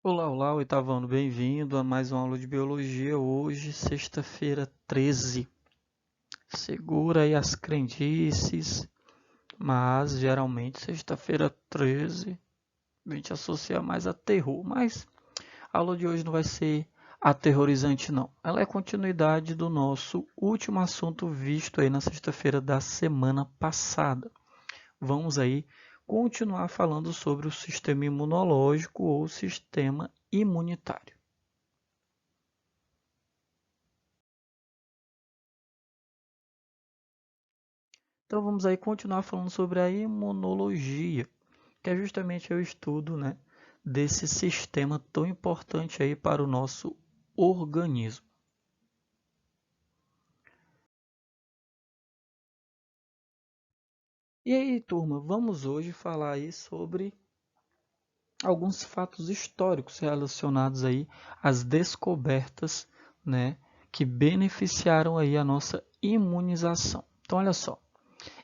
Olá, olá, oitavo ano, bem-vindo a mais uma aula de biologia. Hoje, sexta-feira 13. Segura aí as crendices, mas geralmente sexta-feira 13 a gente associa mais a terror. Mas a aula de hoje não vai ser aterrorizante, não. Ela é continuidade do nosso último assunto visto aí na sexta-feira da semana passada. Vamos aí continuar falando sobre o sistema imunológico ou sistema imunitário. Então vamos aí continuar falando sobre a imunologia, que é justamente o estudo, né, desse sistema tão importante aí para o nosso organismo. E aí, turma, vamos hoje falar aí sobre alguns fatos históricos relacionados aí às descobertas, né, que beneficiaram aí a nossa imunização. Então, olha só,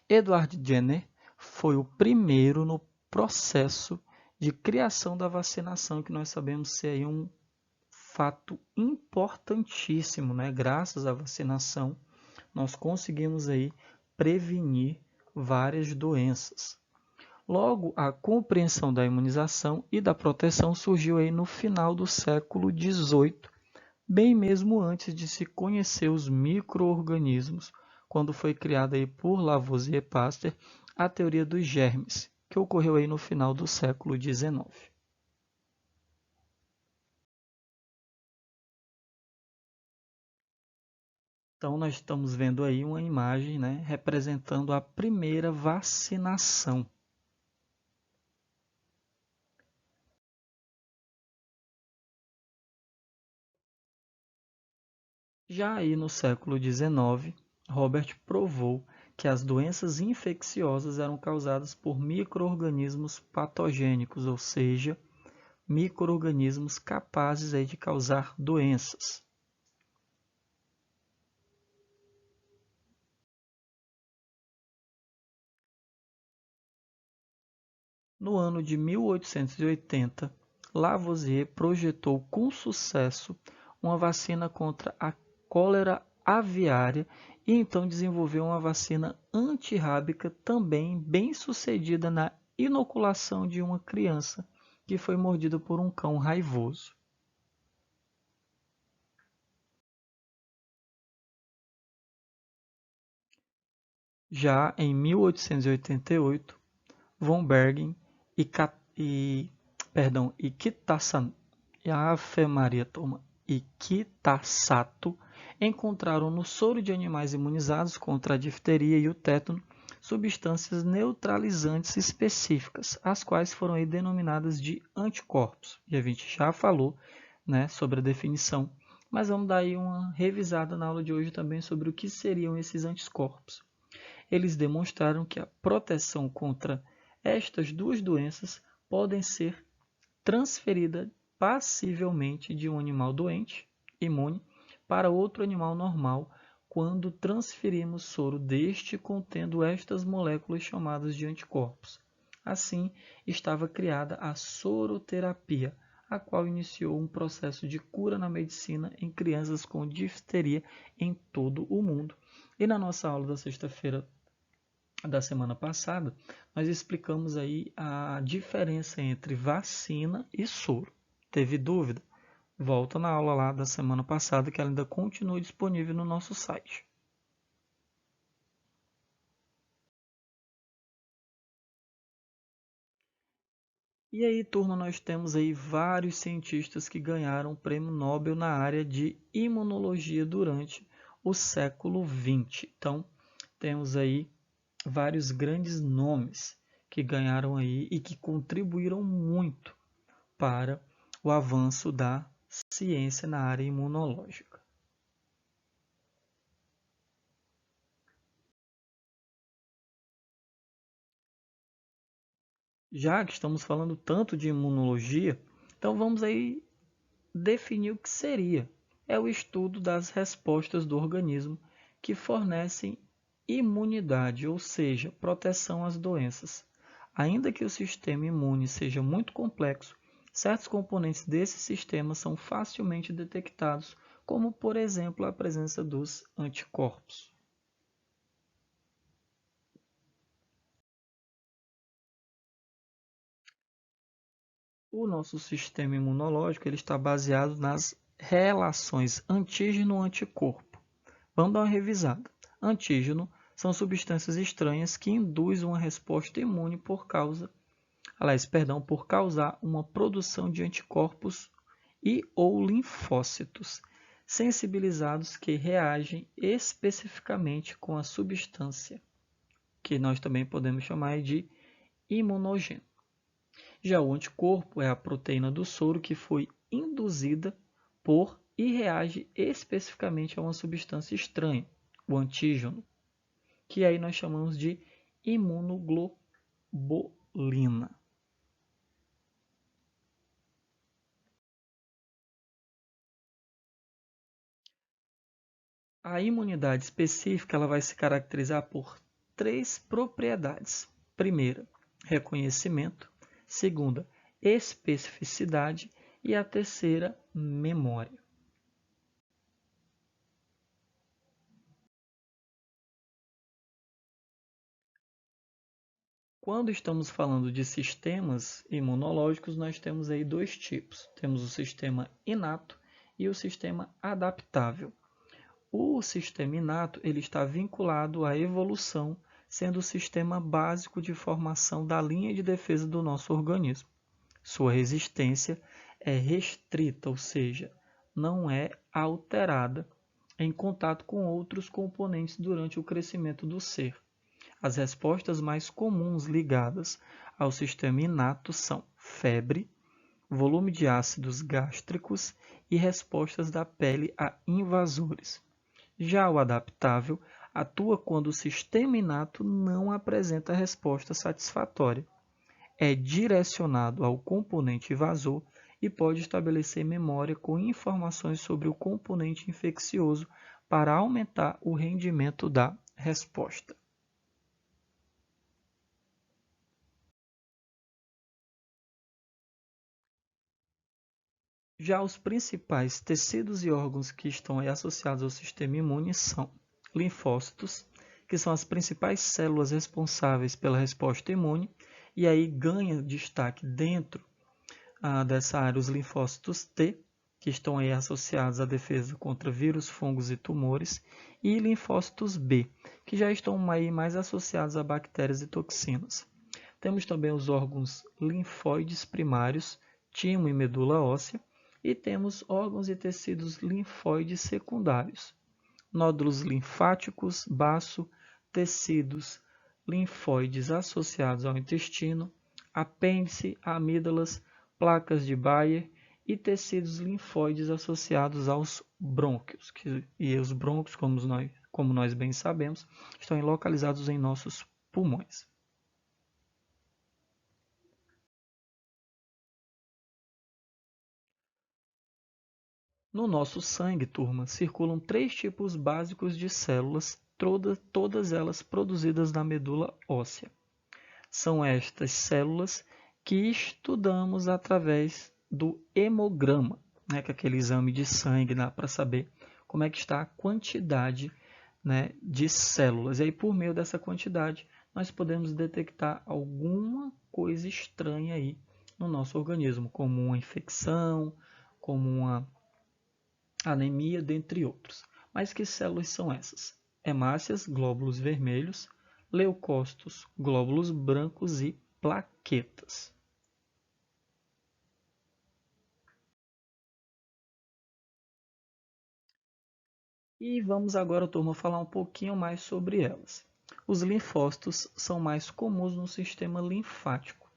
Edward Jenner foi o primeiro no processo de criação da vacinação, que nós sabemos ser aí um fato importantíssimo, né? Graças à vacinação, nós conseguimos aí prevenir várias doenças. Logo, a compreensão da imunização e da proteção surgiu aí no final do século XVIII, bem mesmo antes de se conhecer os micro-organismos, quando foi criada aí por Lavoisier e Pasteur a teoria dos germes, que ocorreu aí no final do século XIX. Então nós estamos vendo aí uma imagem, né, representando a primeira vacinação. Já aí no século XIX, Robert provou que as doenças infecciosas eram causadas por micro-organismos patogênicos, ou seja, micro-organismos capazes aí de causar doenças. No ano de 1880, Lavoisier projetou com sucesso uma vacina contra a cólera aviária e então desenvolveu uma vacina antirrábica também bem sucedida na inoculação de uma criança que foi mordida por um cão raivoso. Já em 1888, von Bergen e, Kitasan, Ave Maria, toma, e Kitasato encontraram no soro de animais imunizados contra a difteria e o tétano substâncias neutralizantes específicas, as quais foram aí denominadas de anticorpos. E a gente já falou, né, sobre a definição, mas vamos dar aí uma revisada na aula de hoje também sobre o que seriam esses anticorpos. Eles demonstraram que a proteção contra estas duas doenças podem ser transferida passivelmente de um animal doente, imune, para outro animal normal, quando transferimos soro deste contendo estas moléculas chamadas de anticorpos. Assim, estava criada a soroterapia, a qual iniciou um processo de cura na medicina em crianças com difteria em todo o mundo. E na nossa aula da sexta-feira da semana passada, nós explicamos aí a diferença entre vacina e soro. Teve dúvida? Volta na aula lá da semana passada que ela ainda continua disponível no nosso site. E aí, turma, nós temos aí vários cientistas que ganharam o prêmio Nobel na área de imunologia durante o século XX. Então, temos aí vários grandes nomes que ganharam aí e que contribuíram muito para o avanço da ciência na área imunológica. Já que estamos falando tanto de imunologia, então vamos aí definir o que seria. É o estudo das respostas do organismo que fornecem imunidade, ou seja, proteção às doenças. Ainda que o sistema imune seja muito complexo, certos componentes desse sistema são facilmente detectados, como, por exemplo, a presença dos anticorpos. O nosso sistema imunológico ele está baseado nas relações antígeno-anticorpo. Vamos dar uma revisada. Antígeno são substâncias estranhas que induzem uma resposta imune por causar uma produção de anticorpos e ou linfócitos sensibilizados que reagem especificamente com a substância, que nós também podemos chamar de imunogênio. Já o anticorpo é a proteína do soro que foi induzida por e reage especificamente a uma substância estranha, o antígeno, que aí nós chamamos de imunoglobulina. A imunidade específica ela vai se caracterizar por 3 propriedades. Primeira, reconhecimento. Segunda, especificidade. E a terceira, memória. Quando estamos falando de sistemas imunológicos, nós temos aí 2 tipos. Temos o sistema inato e o sistema adaptável. O sistema inato ele está vinculado à evolução, sendo o sistema básico de formação da linha de defesa do nosso organismo. Sua resistência é restrita, ou seja, não é alterada em contato com outros componentes durante o crescimento do ser. As respostas mais comuns ligadas ao sistema inato são febre, volume de ácidos gástricos e respostas da pele a invasores. Já o adaptável atua quando o sistema inato não apresenta resposta satisfatória. É direcionado ao componente invasor e pode estabelecer memória com informações sobre o componente infeccioso para aumentar o rendimento da resposta. Já os principais tecidos e órgãos que estão associados ao sistema imune são linfócitos, que são as principais células responsáveis pela resposta imune, e aí ganha destaque dentro dessa área os linfócitos T, que estão aí associados à defesa contra vírus, fungos e tumores, e linfócitos B, que já estão aí mais associados a bactérias e toxinas. Temos também os órgãos linfóides primários, timo e medula óssea, e temos órgãos e tecidos linfóides secundários, nódulos linfáticos, baço, tecidos linfóides associados ao intestino, apêndice, amígdalas, placas de Bayer e tecidos linfóides associados aos brônquios. E os brônquios, como nós bem sabemos, estão localizados em nossos pulmões. No nosso sangue, turma, circulam 3 tipos básicos de células, todas elas produzidas na medula óssea. São estas células que estudamos através do hemograma, né, que é aquele exame de sangue para saber como é que está a quantidade, né, de células. E aí, por meio dessa quantidade, nós podemos detectar alguma coisa estranha aí no nosso organismo, como uma infecção, como uma anemia, dentre outros. Mas que células são essas? Hemácias, glóbulos vermelhos, leucócitos, glóbulos brancos e plaquetas. E vamos agora, turma, falar um pouquinho mais sobre elas. Os linfócitos são mais comuns no sistema linfático.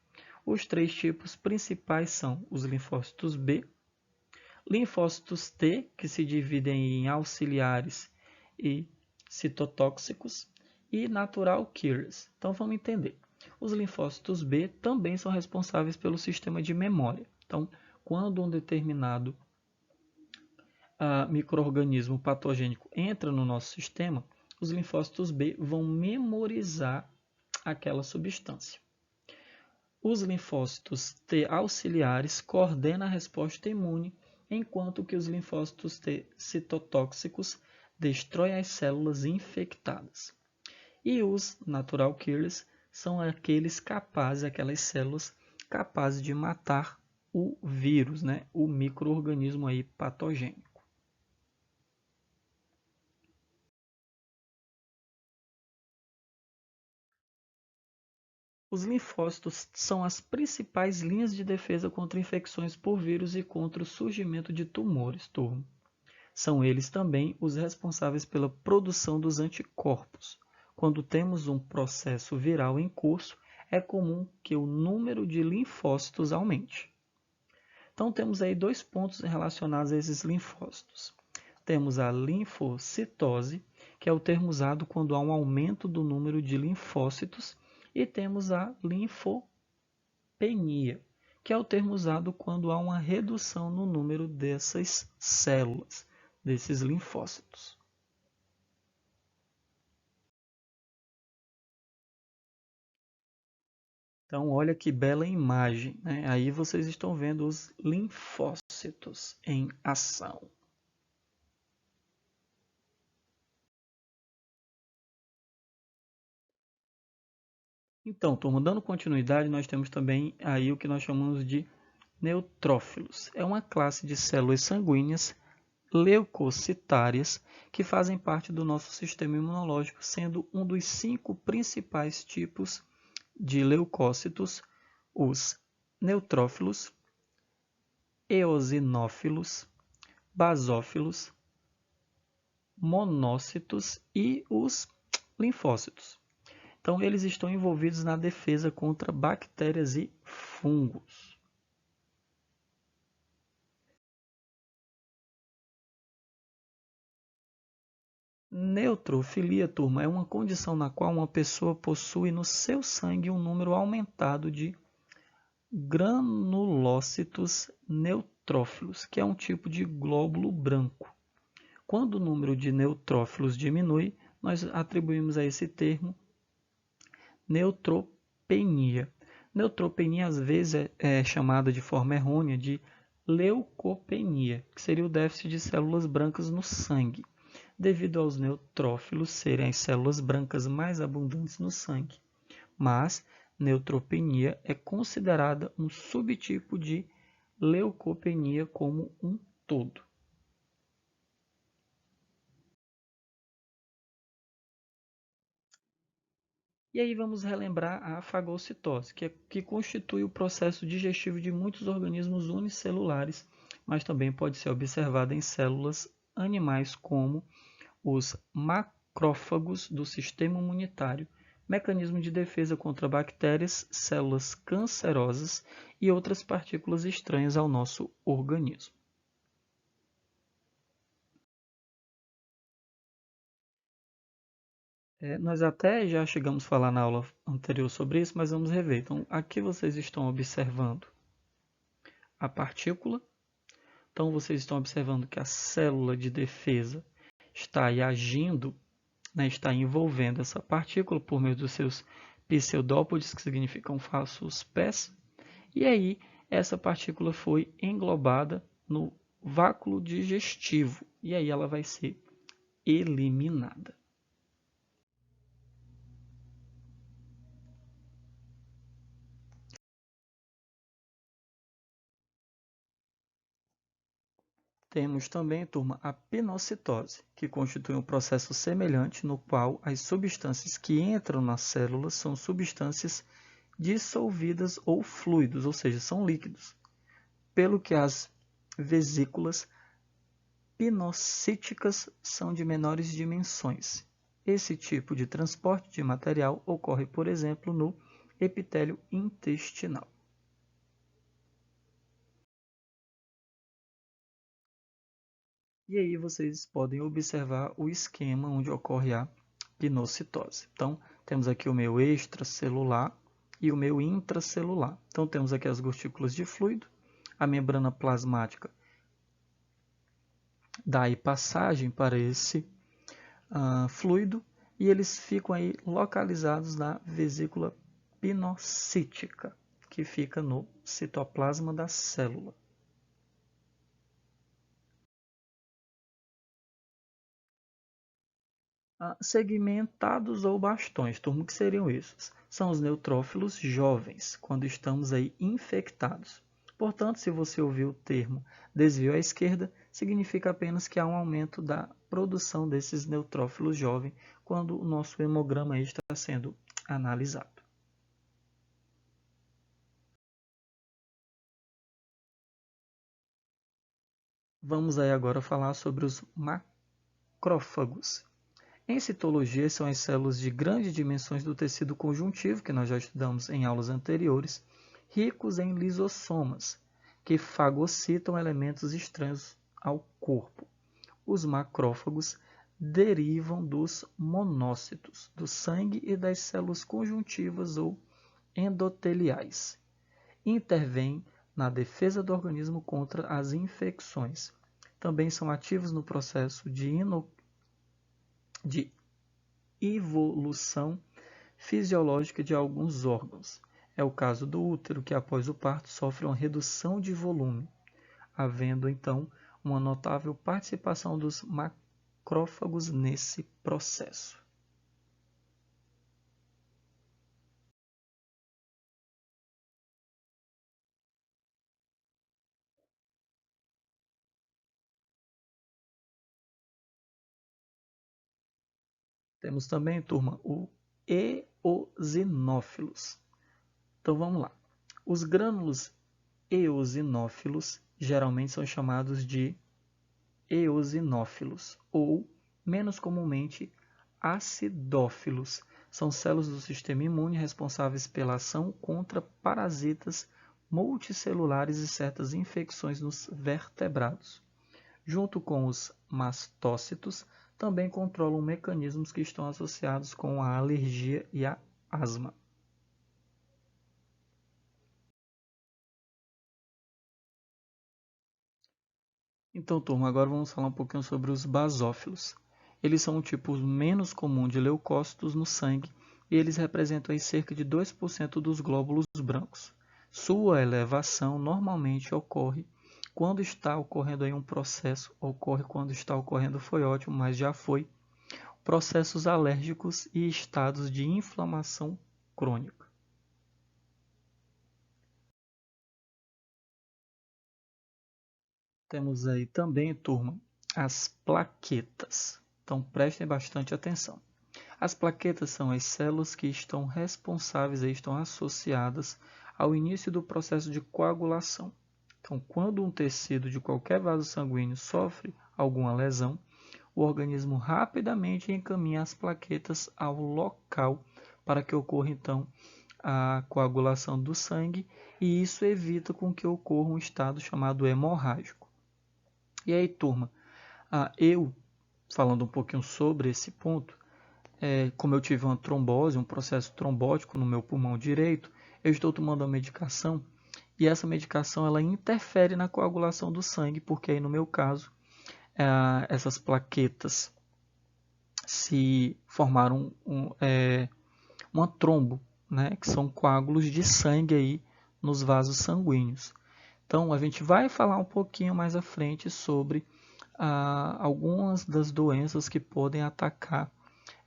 Os 3 tipos principais são os linfócitos B, linfócitos T, que se dividem em auxiliares e citotóxicos, e natural killers. Então vamos entender. Os linfócitos B também são responsáveis pelo sistema de memória. Então, quando um determinado micro-organismo patogênico entra no nosso sistema, os linfócitos B vão memorizar aquela substância. Os linfócitos T auxiliares coordenam a resposta imune, enquanto que os linfócitos T citotóxicos destroem as células infectadas. E os natural killers são aqueles capazes, aquelas células capazes de matar o vírus, né? O micro-organismo aí patogênico. Os linfócitos são as principais linhas de defesa contra infecções por vírus e contra o surgimento de tumores, turma. São eles também os responsáveis pela produção dos anticorpos. Quando temos um processo viral em curso, é comum que o número de linfócitos aumente. Então, temos aí dois pontos relacionados a esses linfócitos. Temos a linfocitose, que é o termo usado quando há um aumento do número de linfócitos, e temos a linfopenia, que é o termo usado quando há uma redução no número dessas células, desses linfócitos. Então, olha que bela imagem, né? Aí vocês estão vendo os linfócitos em ação. Então, turma, dando continuidade, nós temos também aí o que nós chamamos de neutrófilos. É uma classe de células sanguíneas leucocitárias que fazem parte do nosso sistema imunológico, sendo um dos 5 principais tipos de leucócitos, os neutrófilos, eosinófilos, basófilos, monócitos e os linfócitos. Então, eles estão envolvidos na defesa contra bactérias e fungos. Neutrofilia, turma, é uma condição na qual uma pessoa possui no seu sangue um número aumentado de granulócitos neutrófilos, que é um tipo de glóbulo branco. Quando o número de neutrófilos diminui, nós atribuímos a esse termo neutropenia. Neutropenia, às vezes, é chamada de forma errônea de leucopenia, que seria o déficit de células brancas no sangue, devido aos neutrófilos serem as células brancas mais abundantes no sangue. Mas neutropenia é considerada um subtipo de leucopenia como um todo. E aí vamos relembrar a fagocitose, que constitui o processo digestivo de muitos organismos unicelulares, mas também pode ser observada em células animais como os macrófagos do sistema imunitário, mecanismo de defesa contra bactérias, células cancerosas e outras partículas estranhas ao nosso organismo. Nós até já chegamos a falar na aula anterior sobre isso, mas vamos rever. Então, aqui vocês estão observando a partícula. Então, vocês estão observando que a célula de defesa está aí agindo, né, está envolvendo essa partícula por meio dos seus pseudópodes, que significam falsos pés. E aí, essa partícula foi englobada no vácuo digestivo. E aí ela vai ser eliminada. Temos também, turma, a pinocitose, que constitui um processo semelhante no qual as substâncias que entram nas células são substâncias dissolvidas ou fluidos, ou seja, são líquidos, pelo que as vesículas pinocíticas são de menores dimensões. Esse tipo de transporte de material ocorre, por exemplo, no epitélio intestinal. E aí vocês podem observar o esquema onde ocorre a pinocitose. Então, temos aqui o meio extracelular e o meio intracelular. Então, temos aqui as gotículas de fluido, a membrana plasmática dá aí passagem para esse fluido e eles ficam aí localizados na vesícula pinocítica. que fica no citoplasma da célula. Segmentados ou bastões, turma, o que seriam esses? São os neutrófilos jovens, quando estamos aí infectados. Portanto, se você ouvir o termo desvio à esquerda, significa apenas que há um aumento da produção desses neutrófilos jovens quando o nosso hemograma aí está sendo analisado. Vamos aí agora falar sobre os macrófagos. Em citologia, são as células de grandes dimensões do tecido conjuntivo, que nós já estudamos em aulas anteriores, ricos em lisossomas, que fagocitam elementos estranhos ao corpo. Os macrófagos derivam dos monócitos, do sangue e das células conjuntivas ou endoteliais. Intervêm na defesa do organismo contra as infecções. Também são ativos no processo de evolução fisiológica de alguns órgãos. É o caso do útero, que após o parto sofre uma redução de volume, havendo então uma notável participação dos macrófagos nesse processo. Temos também, turma, o eosinófilos. Então vamos lá. Os grânulos eosinófilos geralmente são chamados de eosinófilos ou, menos comumente, acidófilos. São células do sistema imune responsáveis pela ação contra parasitas multicelulares e certas infecções nos vertebrados. Junto com os mastócitos, também controlam mecanismos que estão associados com a alergia e a asma. Então, turma, agora vamos falar um pouquinho sobre os basófilos. Eles são um tipo menos comum de leucócitos no sangue e eles representam aí cerca de 2% dos glóbulos brancos. Sua elevação normalmente ocorre quando está ocorrendo aí um processo, ocorre quando está ocorrendo, foi ótimo, mas já foi, processos alérgicos e estados de inflamação crônica. Temos aí também, turma, as plaquetas. Então prestem bastante atenção. As plaquetas são as células que estão responsáveis, estão associadas ao início do processo de coagulação. Então, quando um tecido de qualquer vaso sanguíneo sofre alguma lesão, o organismo rapidamente encaminha as plaquetas ao local para que ocorra então a coagulação do sangue e isso evita com que ocorra um estado chamado hemorrágico. E aí, turma, eu falando um pouquinho sobre esse ponto, como eu tive uma trombose, um processo trombótico no meu pulmão direito, eu estou tomando uma medicação e essa medicação ela interfere na coagulação do sangue, porque aí no meu caso essas plaquetas se formaram uma trombo, né, que são coágulos de sangue aí nos vasos sanguíneos. Então a gente vai falar um pouquinho mais à frente sobre algumas das doenças que podem atacar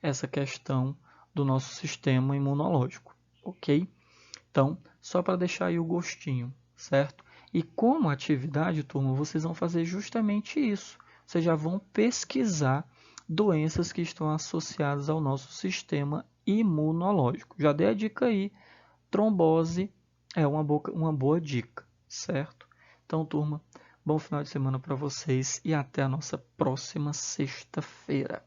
essa questão do nosso sistema imunológico, ok? Então, só para deixar aí o gostinho, certo? E como atividade, turma, vocês vão fazer justamente isso. Vocês já vão pesquisar doenças que estão associadas ao nosso sistema imunológico. Já dei a dica aí, trombose é uma boa dica, certo? Então, turma, bom final de semana para vocês e até a nossa próxima sexta-feira.